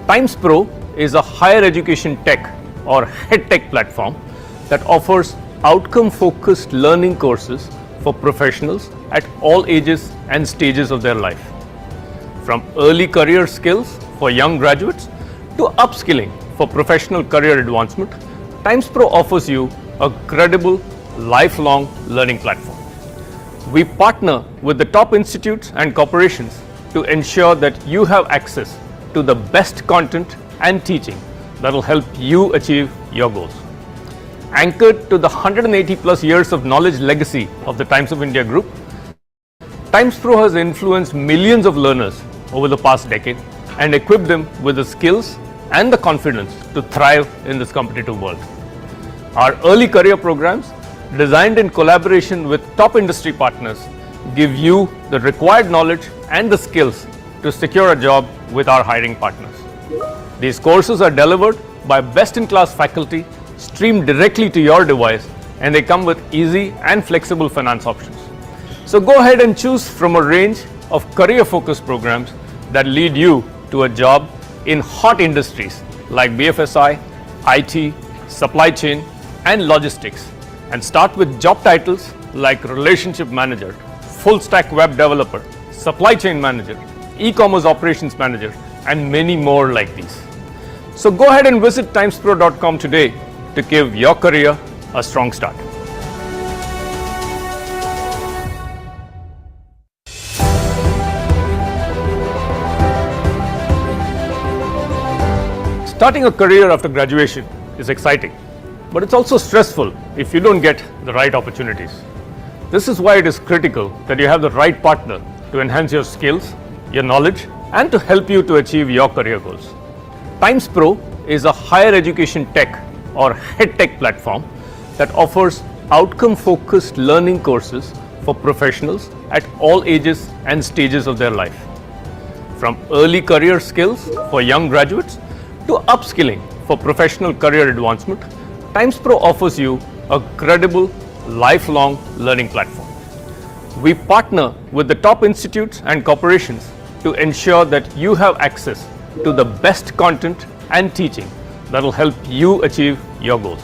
Times Pro is a higher education tech or head tech platform that offers outcome-focused learning courses for professionals at all ages and stages of their life. From early career skills for young graduates to upskilling for professional career advancement, Times Pro offers you a credible, lifelong learning platform. We partner with the top institutes and corporations to ensure that you have access to the best content and teaching that will help you achieve your goals. Anchored to the 180 plus years of knowledge legacy of the Times of India Group, Times Pro has influenced millions of learners over the past decade and equipped them with the skills and the confidence to thrive in this competitive world. Our early career programs, designed in collaboration with top industry partners, give you the required knowledge and the skills to secure a job with our hiring partners. These courses are delivered by best-in-class faculty, streamed directly to your device, and they come with easy and flexible finance options. So go ahead and choose from a range of career-focused programs that lead you to a job in hot industries like BFSI, IT, supply chain, and logistics, and start with job titles like Relationship Manager, Full Stack Web Developer, Supply Chain Manager, E-commerce Operations Manager, and many more like these. So go ahead and visit timespro.com today to give your career a strong start. Starting a career after graduation is exciting, but it's also stressful if you don't get the right opportunities. This is why it is critical that you have the right partner to enhance your skills, your knowledge, and to help you to achieve your career goals. Times Pro is a higher education tech or head tech platform that offers outcome-focused learning courses for professionals at all ages and stages of their life. From early career skills for young graduates to upskilling for professional career advancement, Times Pro offers you a credible, lifelong learning platform. We partner with the top institutes and corporations to ensure that you have access to the best content and teaching that will help you achieve your goals.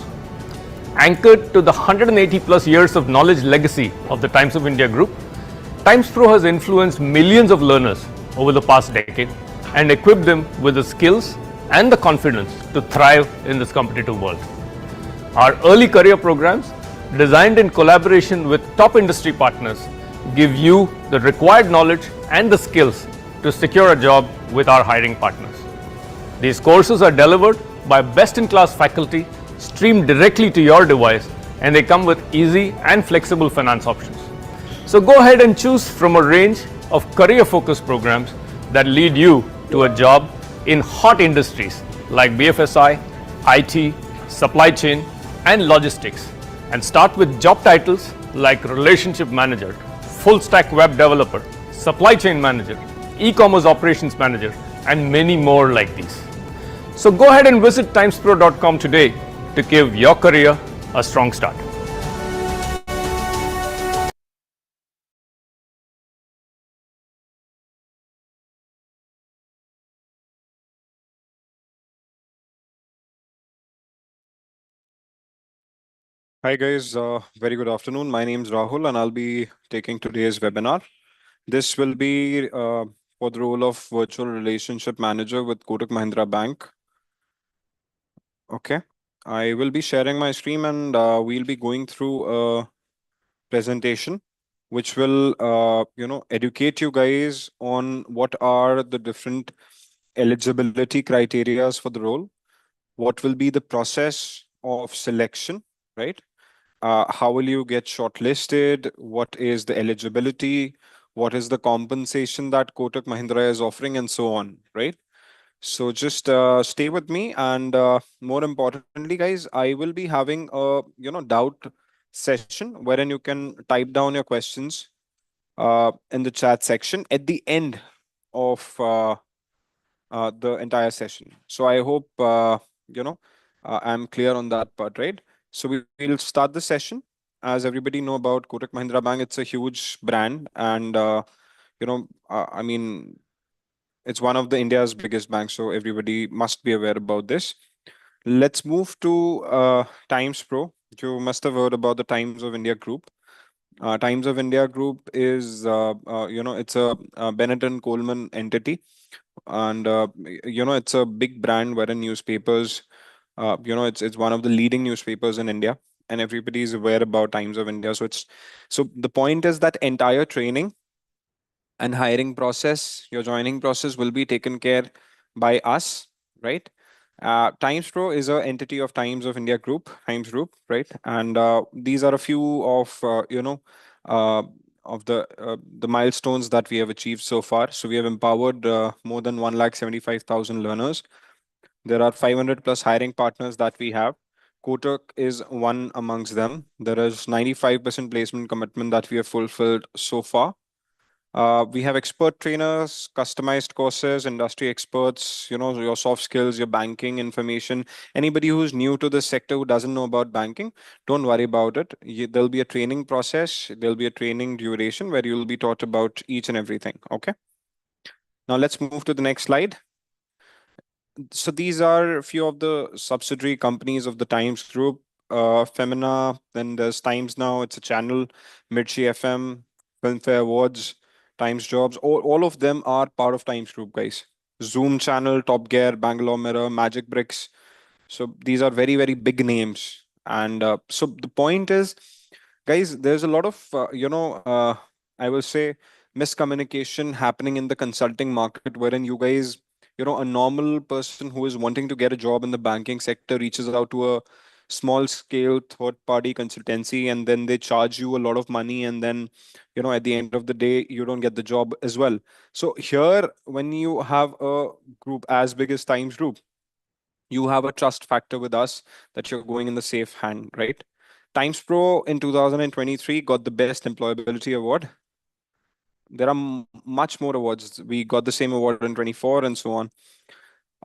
Anchored to the 180 plus years of knowledge legacy of the Times of India Group, Times Pro has influenced millions of learners over the past decade and equipped them with the skills and the confidence to thrive in this competitive world. Our early career programs, designed in collaboration with top industry partners, give you the required knowledge and the skills to secure a job with our hiring partners. These courses are delivered by best-in-class faculty, streamed directly to your device, and they come with easy and flexible finance options. So go ahead and choose from a range of career-focused programs that lead you to a job in hot industries like BFSI, IT, supply chain, and logistics, and start with job titles like Relationship Manager, Full Stack Web Developer, Supply Chain Manager, E-commerce Operations Manager, and many more like these. So go ahead and visit timespro.com today to give your career a strong start. Hi guys, very good afternoon. My name is Rahul and I'll be taking today's webinar. This will be for the role of Virtual Relationship Manager with Kotak Mahindra Bank. Okay, I will be sharing my screen and we'll be going through a presentation which will educate you guys on what are the different eligibility criterias for the role, what will be the process of selection, right? How will you get shortlisted? What is the eligibility? What is the compensation that Kotak Mahindra is offering, and so on, right? So just stay with me, and more importantly, guys, I will be having a doubt session wherein you can type down your questions in the chat section at the end of the entire session. So I hope I'm clear on that part, right? So we'll start the session. As everybody know about Kotak Mahindra Bank, it's a huge brand, and I mean, It's one of the India's biggest banks, so everybody must be aware about this. Let's move to Times Pro. You must have heard about the Times of India Group. Times of India Group is, it's a Bennett and Coleman entity, and it's a big brand wherein newspapers, it's one of the leading newspapers in India, and everybody is aware about Times of India. So the point is that entire training and hiring process, your joining process will be taken care by us, right? Times Pro is an entity of Times of India Group, Times Group, right? And these are a few of uh, the milestones that we have achieved so far. So we have empowered more than 1,75,000 learners. There are 500 plus hiring partners that we have. Kotak is one amongst them. There is 95% placement commitment that we have fulfilled so far. We have expert trainers, customized courses, industry experts, your soft skills, your banking information. Anybody who's new to this sector who doesn't know about banking, don't worry about it. There'll be a training process, there'll be a training duration where you'll be taught about each and everything. Okay. Now let's move to the next slide. So these are a few of the subsidiary companies of the Times Group. Femina, then there's Times Now, it's a channel, Mirchi FM, Filmfare Awards, Times Jobs, all of them are part of Times Group, guys. Zoom channel, Top Gear, Bangalore Mirror, Magic Bricks. So these are very, very big names. And so the point is, guys, there's a lot of, I will say, miscommunication happening in the consulting market, wherein you guys, a normal person who is wanting to get a job in the banking sector reaches out to a small scale third party consultancy, and then they charge you a lot of money, and then at the end of the day you don't get the job as well. So here, when you have a group as big as Times Group, you have a trust factor with us that you're going in the safe hand, right? Times Pro in 2023 got the best employability award. There are much more awards. We got the same award in 24 and so on.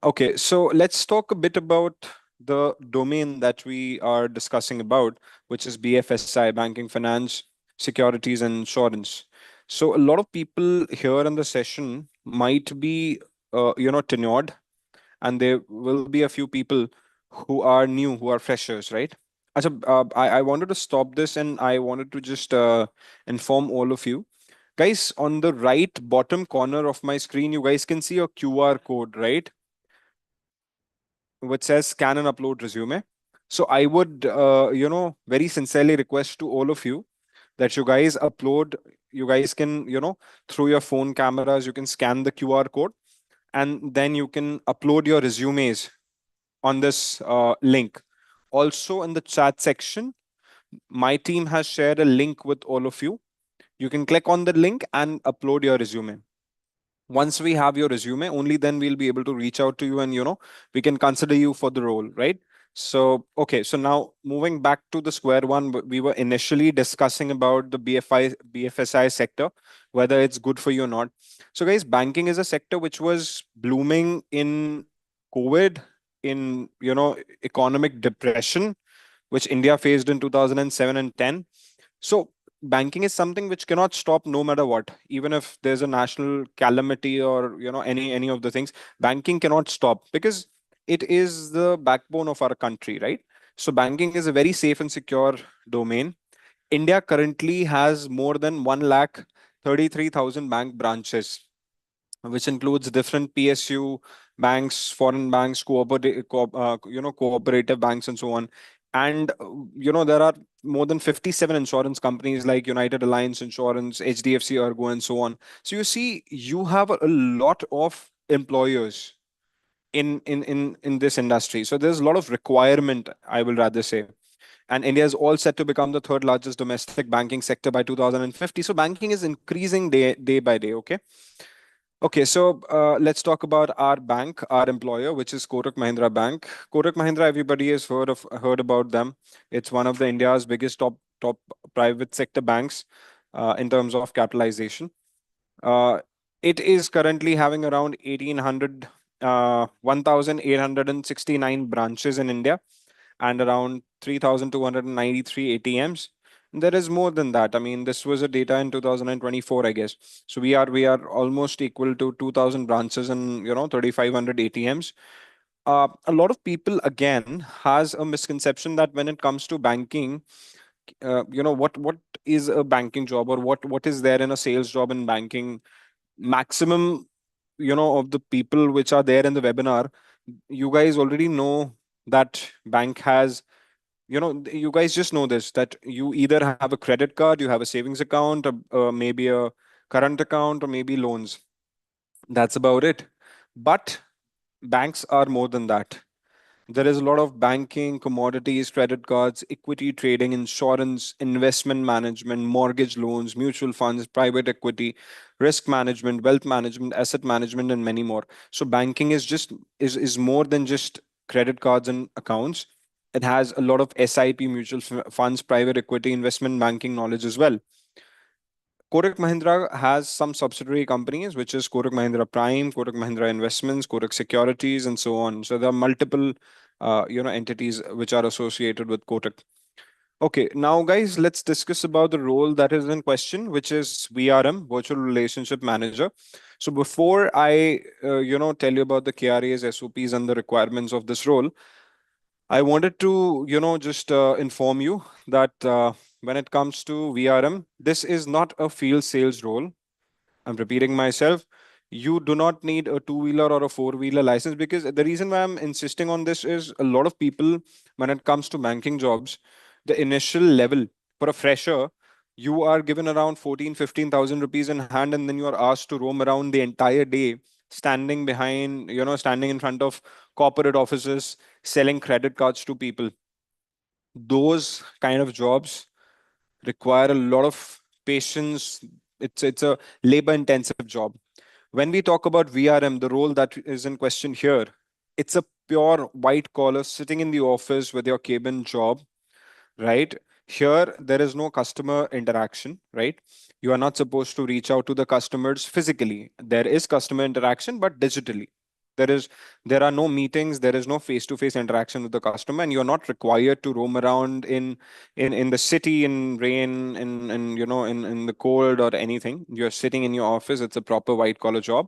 Okay, so let's talk a bit about the domain that we are discussing about, which is BFSI, banking, finance, securities, and insurance. So a lot of people here in the session might be, tenured, and there will be a few people who are new, who are freshers, right? I wanted to stop this and I wanted to just inform all of you. Guys, on the right bottom corner of my screen, you guys can see a QR code, right? Which says scan and upload resume. So I would, very sincerely request to all of you that you guys can, through your phone cameras, you can scan the QR code, and then you can upload your resumes on this link. Also, in the chat section, my team has shared a link with all of you. You can click on the link and upload your resume. Once we have your resume, only then we'll be able to reach out to you, and we can consider you for the role, right? So okay, so now moving back to the square one, we were initially discussing about the BFSI sector, whether it's good for you or not. So guys, banking is a sector which was blooming in COVID, in economic depression, which India faced in 2007 and 10. So banking is something which cannot stop no matter what. Even if there's a national calamity or any of the things, banking cannot stop because it is the backbone of our country, right? So banking is a very safe and secure domain. India currently has more than 1,33,000 bank branches, which includes different PSU banks, foreign banks, cooperative banks, and so on. And there are more than 57 insurance companies like United Alliance Insurance, HDFC Ergo, and so on. So you see, you have a lot of employers in this industry. So there's a lot of requirement, I will rather say. And India is all set to become the third largest domestic banking sector by 2050. So banking is increasing day by day. Okay. Okay, so let's talk about our bank, our employer, which is Kotak Mahindra Bank. Kotak Mahindra, everybody has heard about them. It's one of the India's biggest top private sector banks in terms of capitalization. Uh, it is currently having around 1,869 branches in India and around 3,293 ATMs. There is more than that. I mean, this was a data in 2024, I guess. So we are almost equal to 2,000 branches and 3,500 ATMs. A lot of people again has a misconception that when it comes to banking, what is a banking job, or what is there in a sales job in banking. Maximum of the people which are there in the webinar, you guys already know that bank has, you guys just know this, that you either have a credit card, you have a savings account, maybe a current account, or maybe loans. That's about it. But banks are more than that. There is a lot of banking, commodities, credit cards, equity trading, insurance, investment management, mortgage loans, mutual funds, private equity, risk management, wealth management, asset management, and many more. So banking is more than just credit cards and accounts. It has a lot of SIP, mutual funds, private equity, investment banking knowledge as well. Kotak Mahindra has some subsidiary companies, which is Kotak Mahindra Prime, Kotak Mahindra Investments, Kotak Securities, and so on. So there are multiple, entities which are associated with Kotak. Okay, now guys, let's discuss about the role that is in question, which is VRM, Virtual Relationship Manager. So before I, tell you about the KRAs, SOPs, and the requirements of this role, I wanted to, just inform you that when it comes to VRM, this is not a field sales role. I'm repeating myself. You do not need a two-wheeler or a four-wheeler license, because the reason why I'm insisting on this is a lot of people, when it comes to banking jobs, the initial level for a fresher, you are given around 14, 15,000 rupees in hand, and then you are asked to roam around the entire day, standing behind, standing in front of corporate offices, selling credit cards to people. Those kind of jobs require a lot of patience. It's a labor intensive job. When we talk about VRM, the role that is in question here, it's a pure white collar sitting in the office with your cabin job, right? Here, there is no customer interaction, right? You are not supposed to reach out to the customers physically. There is customer interaction, but digitally. There is there are no meetings, there is no face-to-face interaction with the customer, and you're not required to roam around in the city in rain, in the cold or anything. You're sitting in your office. It's a proper white collar job.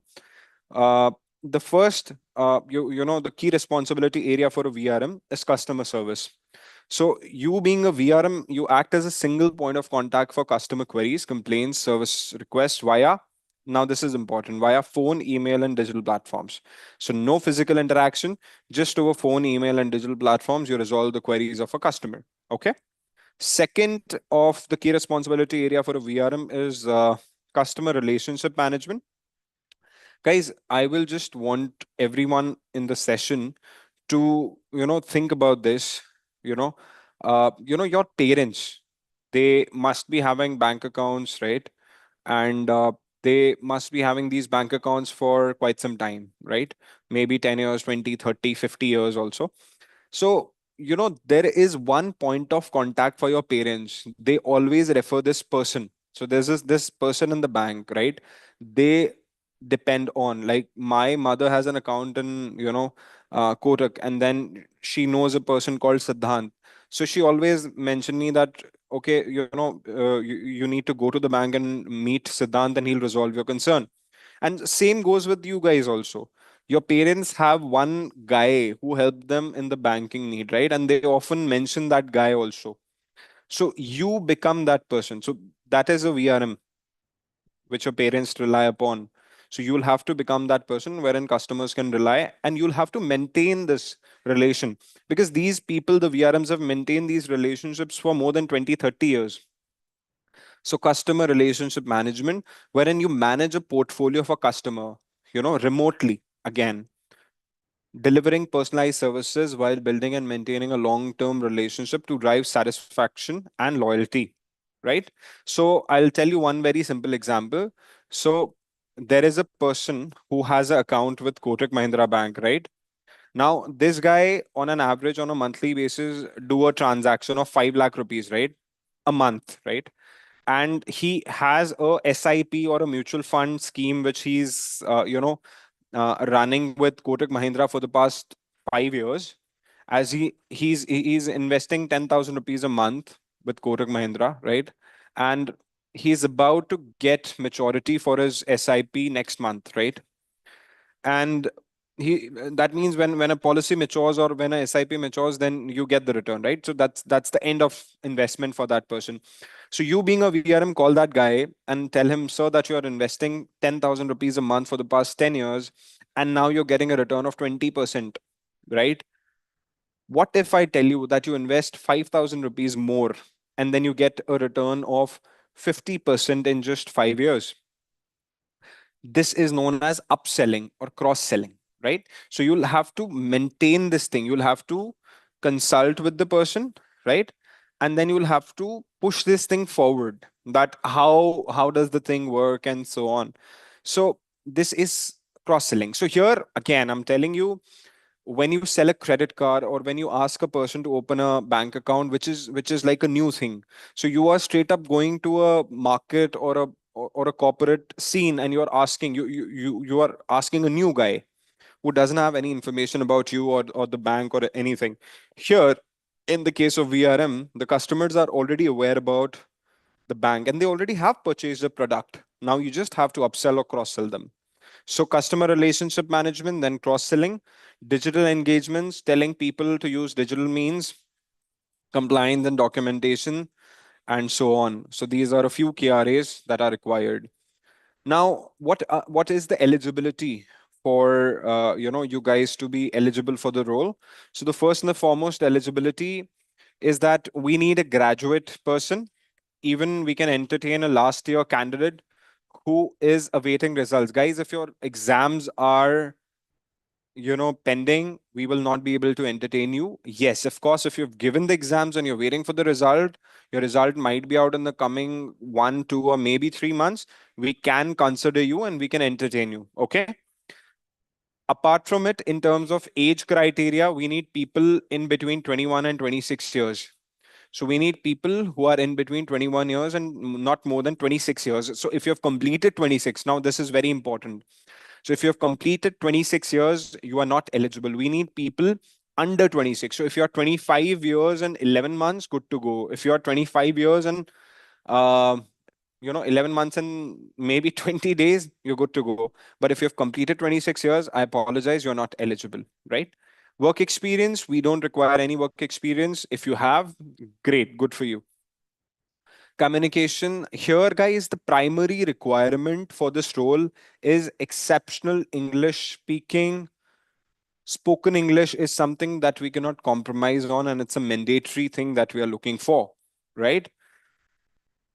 uh, the first, the key responsibility area for a VRM is customer service. So you being a VRM, you act as a single point of contact for customer queries, complaints, service requests via, now this is important, via phone, email, and digital platforms. So no physical interaction, just over phone, email, and digital platforms, you resolve the queries of a customer. Okay. Second of the key responsibility area for a VRM is customer relationship management. Guys, I will just want everyone in the session to think about this. you know your parents, they must be having bank accounts, right? And they must be having these bank accounts for quite some time, right? Maybe 10 years, 20, 30, 50 years also. So, there is one point of contact for your parents. They always refer this person. So there's this person in the bank, right? They depend on, like, my mother has an account in, Kotak, and then she knows a person called Siddhant. So she always mentioned me that, okay, you need to go to the bank and meet Siddhant, and he'll resolve your concern. And same goes with you guys also. Your parents have one guy who helped them in the banking need, right? And they often mention that guy also. So you become that person. So that is a VRM which your parents rely upon. So you'll have to become that person wherein customers can rely, and you'll have to maintain this relation, because these people, the VRMs, have maintained these relationships for more than 20, 30 years. So customer relationship management, wherein you manage a portfolio of a customer, remotely, again, delivering personalized services while building and maintaining a long-term relationship to drive satisfaction and loyalty, right? So I'll tell you one very simple example. So there is a person who has an account with Kotak Mahindra Bank, right? Now, this guy, on an average, on a monthly basis, do a transaction of 5 lakh rupees, right? A month, right? And he has a SIP or a mutual fund scheme which he's running with Kotak Mahindra for the past 5 years. As he's investing 10,000 rupees a month, with Kotak Mahindra, right? And he's about to get maturity for his SIP next month, right? And he that means when a policy matures or when a SIP matures, then you get the return, right? So that's the end of investment for that person. So you being a VRM, call that guy and tell him, sir, that you are investing 10,000 rupees a month for the past 10 years, and now you're getting a return of 20%, right? What if I tell you that you invest 5,000 rupees more and then you get a return of 50% in just 5 years? This is known as upselling or cross selling, right? So you'll have to maintain this thing. You'll have to consult with the person, right? And then you'll have to push this thing forward, that how does the thing work and so on. So this is cross selling. So here again, I'm telling you, when you sell a credit card or when you ask a person to open a bank account, which is like a new thing, so you are straight up going to a market or a corporate scene, and you're asking you are asking a new guy who doesn't have any information about you or the bank or anything. Here, in the case of VRM, the customers are already aware about the bank and they already have purchased a product. Now you just have to upsell or cross sell them. So customer relationship management, then cross-selling, digital engagements, telling people to use digital means, compliance and documentation, and so on. So these are a few KRAs that are required. Now, what is the eligibility for you guys to be eligible for the role? So the first and the foremost eligibility is that we need a graduate person. Even we can entertain a last year candidate who is awaiting results. Guys, if your exams are pending, we will not be able to entertain you. Yes, of course, if you've given the exams and you're waiting for the result, your result might be out in the coming 1, 2, or maybe 3 months. We can consider you and we can entertain you. Okay. Apart from it, in terms of age criteria, we need people in between 21 and 26 years. So we need people who are in between 21 years and not more than 26 years. So if you have completed 26, now this is very important. So if you have completed 26 years, you are not eligible. We need people under 26. So if you're 25 years and 11 months, good to go. If you're 25 years and uh, 11 months and maybe 20 days, you're good to go. But if you've completed 26 years, I apologize, you're not eligible, right? Work experience, we don't require any work experience. If you have, great, good for you. Communication, here guys, the primary requirement for this role is exceptional English speaking. Spoken English is something that we cannot compromise on, and it's a mandatory thing that we are looking for, right?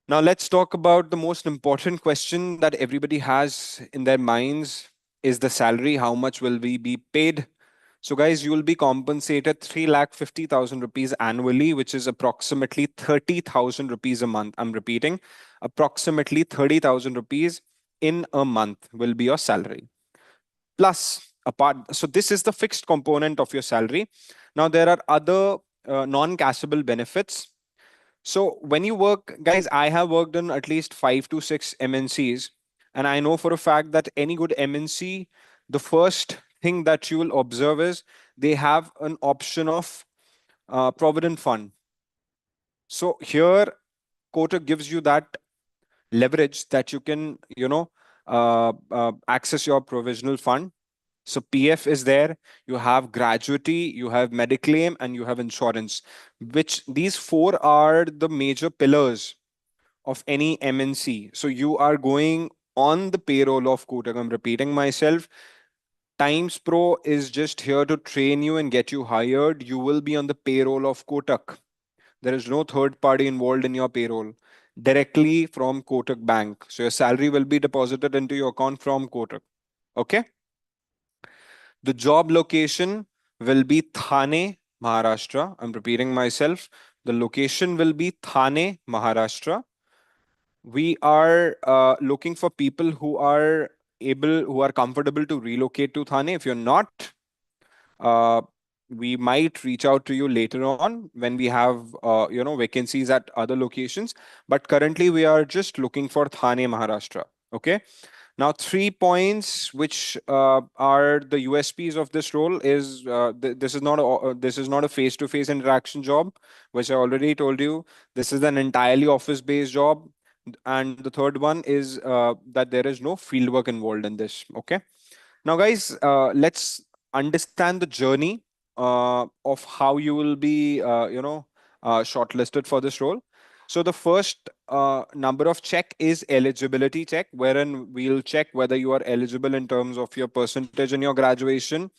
Now let's talk about the most important question that everybody has in their minds, is the salary. How much will we be paid? So guys, you will be compensated 3,50,000 rupees annually, which is approximately 30,000 rupees a month. I'm repeating, approximately 30,000 rupees in a month will be your salary. Plus, apart, so this is the fixed component of your salary. Now there are other non-cashable benefits. So when you work, guys, I have worked in at least 5 to 6 MNCs, and I know for a fact that any good MNC, the first thing that you will observe is they have an option of provident fund. So here, Kotak gives you that leverage that you can, access your provisional fund. So PF is there, you have gratuity, you have mediclaim, and you have insurance, which these four are the major pillars of any MNC. So you are going on the payroll of Kotak. I'm repeating myself. Times Pro is just here to train you and get you hired. You will be on the payroll of Kotak. There is no third party involved in your payroll, directly from Kotak Bank. So your salary will be deposited into your account from Kotak. Okay. The job location will be Thane, Maharashtra. I'm repeating myself. The location will be Thane, Maharashtra. We are looking for people who are comfortable to relocate to Thane. If you're not, uh, we might reach out to you later on when we have vacancies at other locations. But currently, we are just looking for Thane, Maharashtra. Okay. Now, 3 points which are the USPs of this role is this is not a face-to-face interaction job, which I already told you. This is an entirely office-based job, and the third one is that there is no fieldwork involved in this. Okay. Now, guys, let's understand the journey of how you will be, shortlisted for this role. So the first number of check is eligibility check, wherein we'll check whether you are eligible in terms of your percentage in your graduation,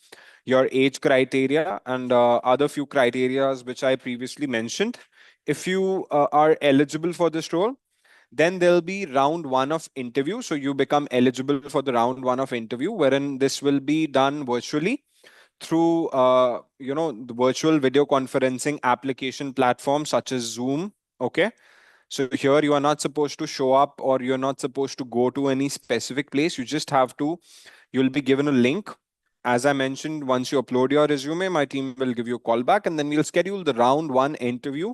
your age criteria, and other few criterias which I previously mentioned. If you are eligible for this role, then there'll be round one of interview. So you become eligible for the round one of interview, wherein this will be done virtually through the virtual video conferencing application platform such as Zoom. Okay. So here you are not supposed to show up, or you're not supposed to go to any specific place. You just have to, you'll be given a link. As I mentioned, once you upload your resume, my team will give you a call back, and then we'll schedule the round one interview,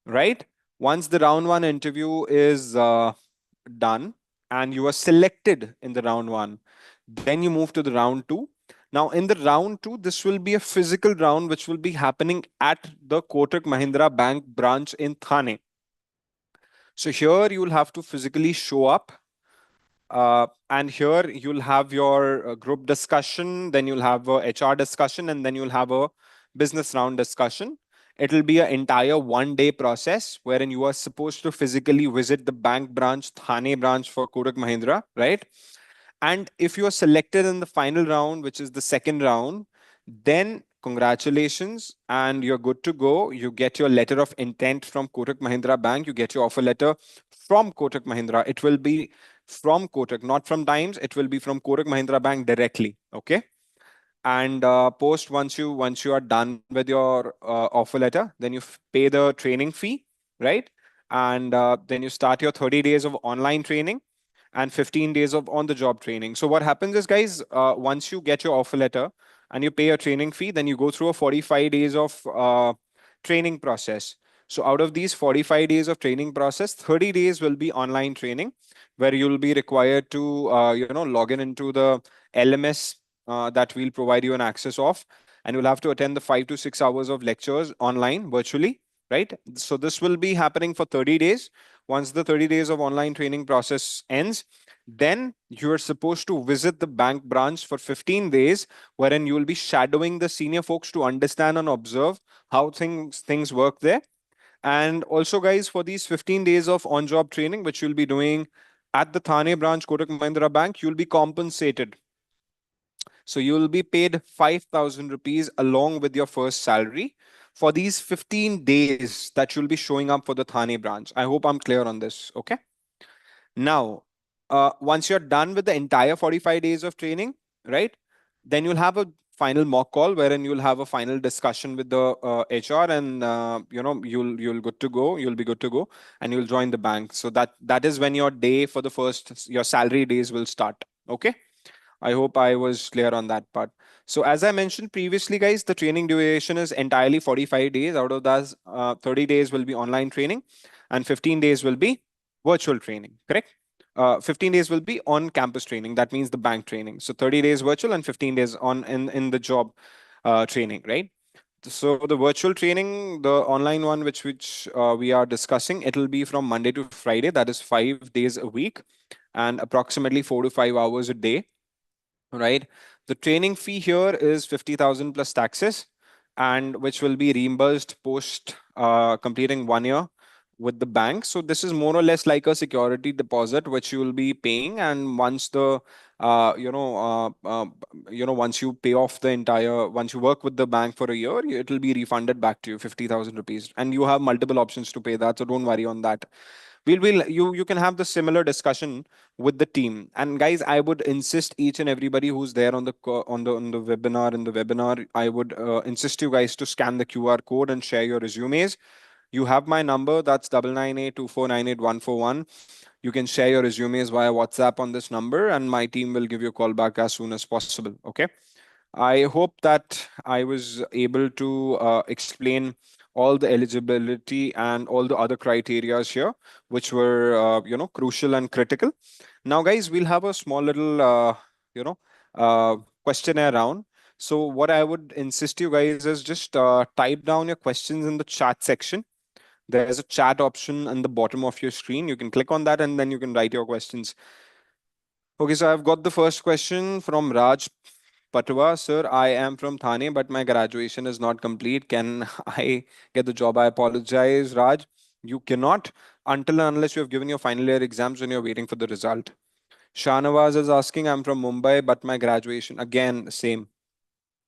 right? Once the round one interview is done and you are selected in the round one, then you move to the round two. Now, in the round two, this will be a physical round which will be happening at the Kotak Mahindra Bank branch in Thane. So here you will have to physically show up, and here you'll have your group discussion, then you'll have a HR discussion, and then you'll have a business round discussion. It'll be an entire 1 day process wherein you are supposed to physically visit the bank branch, Thane branch for Kotak Mahindra, right? And if you are selected in the final round, which is the second round, then congratulations, and you're good to go. You get your letter of intent from Kotak Mahindra Bank. You get your offer letter from Kotak Mahindra. It will be from Kotak, not from Times. It will be from Kotak Mahindra Bank directly. Okay. And post once you are done with your offer letter, then you pay the training fee, right? And then you start your 30 days of online training and 15 days of on the job training. So what happens is, guys, once you get your offer letter and you pay a training fee, then you go through a 45 days of training process. So out of these 45 days of training process, 30 days will be online training, where you'll be required to log in into the LMS that we'll provide you an access of, and you'll have to attend the 5 to 6 hours of lectures online virtually, right? So this will be happening for 30 days. Once the 30 days of online training process ends, then you are supposed to visit the bank branch for 15 days, wherein you will be shadowing the senior folks to understand and observe how things work there. And also, guys, for these 15 days of on-job training, which you'll be doing at the Thane branch, Kotak Mahindra Bank, you'll be compensated. So you will be paid 5,000 rupees along with your first salary for these 15 days that you'll be showing up for the Thane branch. I hope I'm clear on this. Okay. Now, once you're done with the entire 45 days of training, right, then you'll have a final mock call wherein you'll have a final discussion with the HR, and you'll good to go. You'll be good to go, and you'll join the bank. So that is when your day for the first your salary days will start. Okay. I hope I was clear on that part. So as I mentioned previously, guys, the training duration is entirely 45 days. Out of that, 30 days will be online training and 15 days will be virtual training, correct? 15 days will be on campus training. That means the bank training. So 30 days virtual and 15 days on in the job training, right? So the virtual training, the online one, which we are discussing, it'll be from Monday to Friday. That is 5 days a week and approximately 4 to 5 hours a day, right? The training fee here is 50,000 plus taxes, and which will be reimbursed post completing 1 year with the bank. So this is more or less like a security deposit which you will be paying, and once the once you pay off the entire, once you work with the bank for a year, it will be refunded back to you 50,000 rupees, and you have multiple options to pay that. So don't worry on that. You can have the similar discussion with the team. And guys, I would insist each and everybody who's there on the on the webinar, in the webinar, I would insist you guys to scan the QR code and share your resumes. You have my number, that's 9982498141. You can share your resumes via WhatsApp on this number, and my team will give you a call back as soon as possible. Okay. I hope that I was able to explain all the eligibility and all the other criterias here, which were, crucial and critical. Now, guys, we'll have a small little, you know, questionnaire round. So what I would insist you guys is just type down your questions in the chat section. There's a chat option on the bottom of your screen. You can click on that and then you can write your questions. Okay, so I've got the first question from Raj Patwa. Sir, I am from Thane, but my graduation is not complete. Can I get the job? I apologize, Raj. You cannot until and unless you have given your final year exams and you're waiting for the result. Shanawaz is asking, I'm from Mumbai, but my graduation, again, same.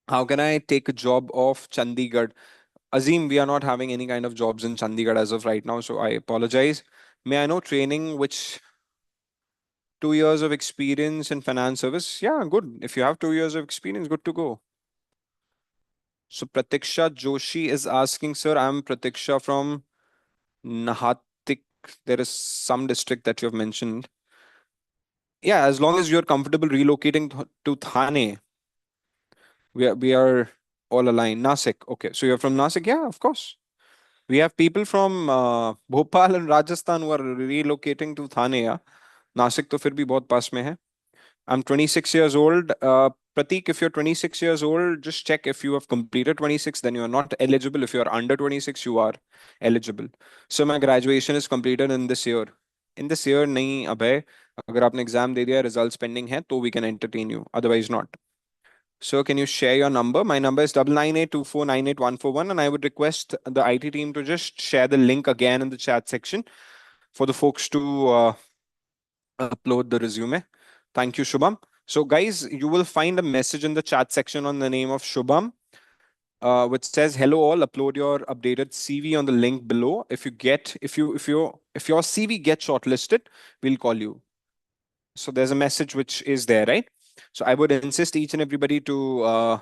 How can I take a job of Chandigarh? Azim, we are not having any kind of jobs in Chandigarh as of right now, so I apologize. May I know training which 2 years of experience in finance service? Yeah, good. If you have 2 years of experience, good to go. So Pratiksha Joshi is asking, sir, I'm Pratiksha from Nahatik. There is some district that you have mentioned. Yeah, as long as you're comfortable relocating to Thane, we are all aligned. Nasik. Okay, so you're from Nasik? Yeah, of course. We have people from Bhopal and Rajasthan who are relocating to Thane. Yeah, Nasik to fir bhi bahut paas mein hai. I'm 26 years old. Pratik, if you're 26 years old, just check if you have completed 26, then you are not eligible. If you are under 26, you are eligible. So my graduation is completed in this year. In this year, nahi abhay. अगर आपने exam दे दिया, results pending है, तो we can entertain you. Otherwise not. So can you share your number? My number is 9982498141, and I would request the IT team to just share the link again in the chat section for the folks to upload the resume. Thank you, Shubham. So, guys, you will find a message in the chat section on the name of Shubham, which says, "Hello all. Upload your updated CV on the link below. If your CV gets shortlisted, we'll call you." So there's a message which is there, right? So I would insist each and everybody to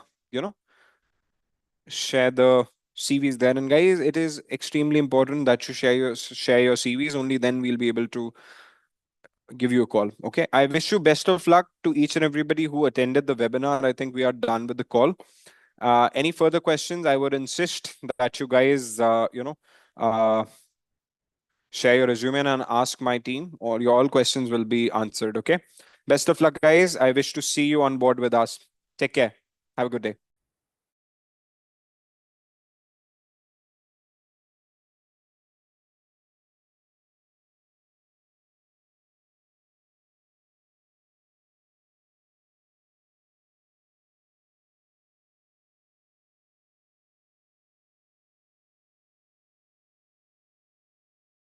share the CVs there. And guys, it is extremely important that you share your CVs. Only then we'll be able to give you a call. Okay. I wish you best of luck to each and everybody who attended the webinar. I think we are done with the call. Any further questions? I would insist that you guys, share your resume and ask my team, or your all questions will be answered. Okay. Best of luck, guys. I wish to see you on board with us. Take care. Have a good day.